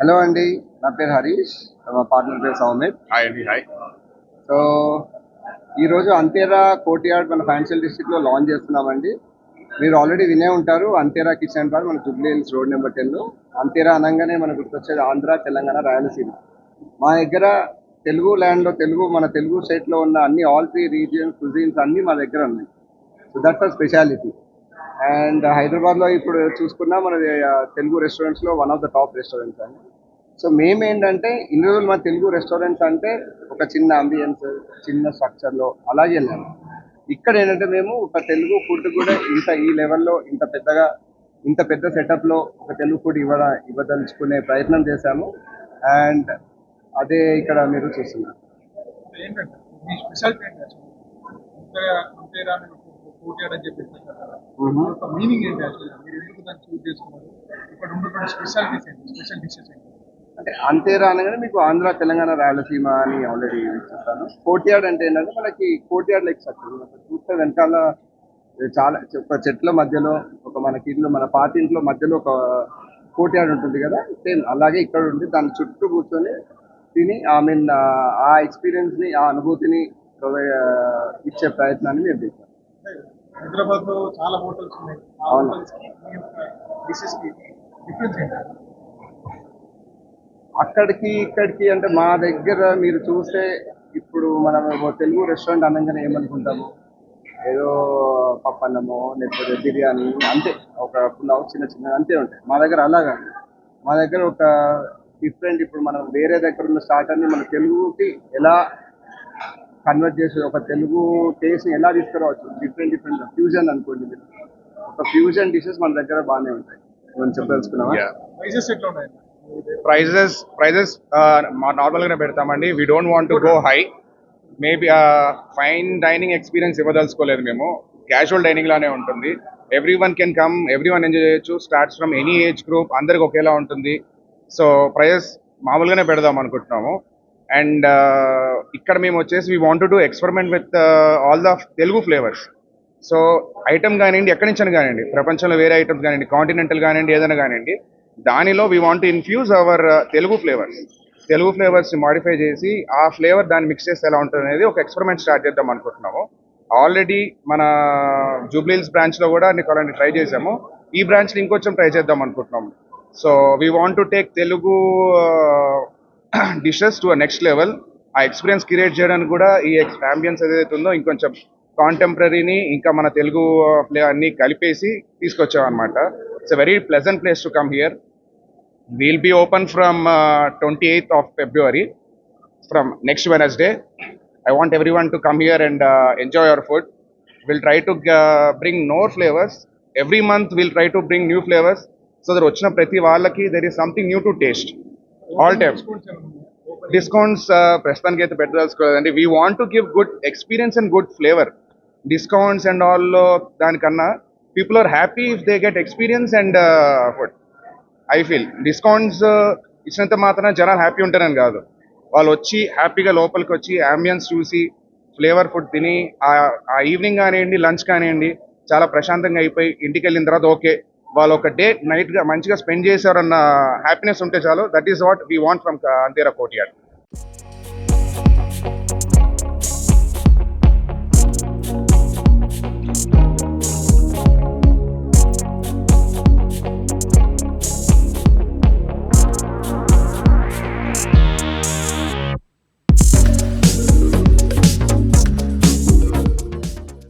Hello అండి, నా పేరు హరీష్, మా పార్ట్నర్ పేరు సౌమిత్. హాయ్ అండి. హాయ్. సో ఈరోజు అంతేరా కోర్ట్యార్డ్ మన ఫైనాన్షియల్ డిస్ట్రిక్ట్లో లాంచ్ చేస్తున్నామండి. మీరు ఆల్రెడీ వినే ఉంటారు, అంతేరా కిచెన్ బార్ మన జూబ్లీ హిల్స్ రోడ్ నెంబర్ 10లో. అంతేరా అనగానే మనకు గుర్తొచ్చేది ఆంధ్ర, తెలంగాణ, రాయలసీమ. మా దగ్గర తెలుగు ల్యాండ్లో మన తెలుగు స్టేట్లో ఉన్న అన్ని ఆల్ 3 రీజియన్స్ కుజీన్స్ అన్నీ మా దగ్గర ఉన్నాయి. So that's a speciality. And హైదరాబాద్లో ఇప్పుడు చూసుకున్నా మన తెలుగు రెస్టారెంట్స్లో one of the top restaurants అండి. సో మేమేంటంటే ఇన్ని రోజులు మన తెలుగు రెస్టారెంట్స్ అంటే ఒక చిన్న అంబియన్స్, చిన్న స్ట్రక్చర్లో అలాగే వెళ్ళాము. ఇక్కడ ఏంటంటే మేము ఒక తెలుగు ఫుడ్ కూడా ఈ లెవెల్లో ఇంత పెద్ద సెటప్లో ఒక తెలుగు ఫుడ్ ఇవ్వదలుచుకునే ప్రయత్నం చేశాము. అండ్ అదే ఇక్కడ మీరు చూస్తున్నారు. అంటే అంతేరా అనగానే మీకు ఆంధ్ర, తెలంగాణ, రాయలసీమ అని ఆల్రెడీ చెప్తాను. కోర్ట్యార్డ్ అంటే ఏంటంటే మనకి కోర్ట్యార్డ్ లైక్ స్ట్రక్చర్ చూస్తే వెనకాల చాలా ఒక చెట్ల మధ్యలో మనకి ఇల్లు, మన పాత ఇంట్లో మధ్యలో ఒక కోర్ట్యార్డ్ ఉంటుంది కదా, సేమ్ అలాగే ఇక్కడ ఉండి దాని చుట్టూ కూర్చొని తిని ఆ ఎక్స్పీరియన్స్ని, ఆ అనుభూతిని ఇచ్చే ప్రయత్నాన్ని మేము చేస్తాం. హైదరాబాద్ లో చాలా హోటల్స్ ఉన్నాయి. అక్కడికి ఇక్కడికి అంటే మా దగ్గర మీరు చూస్తే ఇప్పుడు మనం తెలుగు రెస్టారెంట్ అనగానే ఏమనుకుంటాము, ఏదో పప్పన్నమో లేకపోతే బిర్యానీ అంతే, ఒక పులావ్ చిన్న చిన్న అంతే ఉంటాయి. మా దగ్గర అలాగా మా దగ్గర ఒక డిఫరెంట్, ఇప్పుడు మనం వేరే దగ్గర ఉన్న స్టార్టర్ని మన తెలుగుకి ఎలా కన్వర్ట్ చేసి ఒక తెలుగు టేస్ట్ని ఎలా తీసుకురావచ్చు, డిఫరెంట్ ఫ్యూజన్ అనుకోండి మీరు, ఒక ఫ్యూజన్ డిషెస్ మన దగ్గర బాగానే ఉంటాయి. మనం చెప్పదలుచుకున్నామా? ప్రైజెస్ నార్మల్ గానే పెడతామండి. We don't want to go high. Maybe fine dining experience ఇవ్వదలుచుకోలేదు మేము. క్యాజువల్ డైనింగ్ లానే ఉంటుంది. Everyone can come, everyone enjoy చేయొచ్చు. Starts from any age group, అందరికి ఒకేలా ఉంటుంది. సో ప్రైజెస్ మామూలుగానే పెడదాం అనుకుంటున్నాము. అండ్ ఇక్కడ మేము వచ్చేసి we want to experiment with all the Telugu flavours. So item కానివ్వండి, ఎక్కడి నుంచి కానివ్వండి, ప్రపంచంలో వేరే ఐటమ్స్ కానివ్వండి, కాంటినెంటల్ కానివ్వండి, ఏదైనా కానివ్వండి, దానిలో we want infuse our Telugu ఫ్లేవర్స్ని మాడిఫై చేసి ఆ ఫ్లేవర్ దాన్ని మిక్స్ చేస్తే ఎలా ఉంటుంది అనేది ఒక ఎక్స్పెరిమెంట్ స్టార్ట్ చేద్దాం అనుకుంటున్నాము. ఆల్రెడీ మన జూబ్లీ హిల్స్ బ్రాంచ్లో కూడా అలాంటి ట్రై చేసాము. ఈ బ్రాంచ్ని ఇంకొంచెం ట్రై చేద్దాం అనుకుంటున్నాము. So we want to take Telugu dishes to next level. ఆ ఎక్స్పీరియన్స్ క్రియేట్ చేయడానికి కూడా ఈ అంబియన్స్ ఏదైతే ఉందో ఇంకొంచెం కాంటెంపరీని ఇంకా మన తెలుగు అన్ని కలిపేసి తీసుకొచ్చాం అనమాట. It's a very pleasant place to come here. We'll be open from 28th of February, from next Wednesday. I want everyone to come here and enjoy our food. We'll try to bring more flavors. Every month we'll try to bring new flavors so that వచ్చిన ప్రతి వాళ్ళకి there is something new to taste. All time. Discounts ప్రస్తుతానికి అయితే పెట్టదలుచుకోలేదండి. We want to give good experience and good flavor. Discounts and all దానికన్నా people are happy if they get experience and food. I feel discounts ఇచ్చినంత మాత్రం జనాలు happy ఉంటారని కాదు, వాళ్ళు వచ్చి హ్యాపీగా లోపలికి వచ్చి అంబియన్స్ చూసి ఫ్లేవర్ ఫుడ్ తిని ఆ ఈవినింగ్ కానివ్వండి, లంచ్ కానివ్వండి, చాలా ప్రశాంతంగా అయిపోయి ఇంటికి వెళ్ళిన తర్వాత ఓకే వాళ్ళు ఒక డే నైట్గా మంచిగా స్పెండ్ చేశారన్న హ్యాపీనెస్ ఉంటే చాలు. That is what we want from అంతేరా కోర్ట్యార్డ్.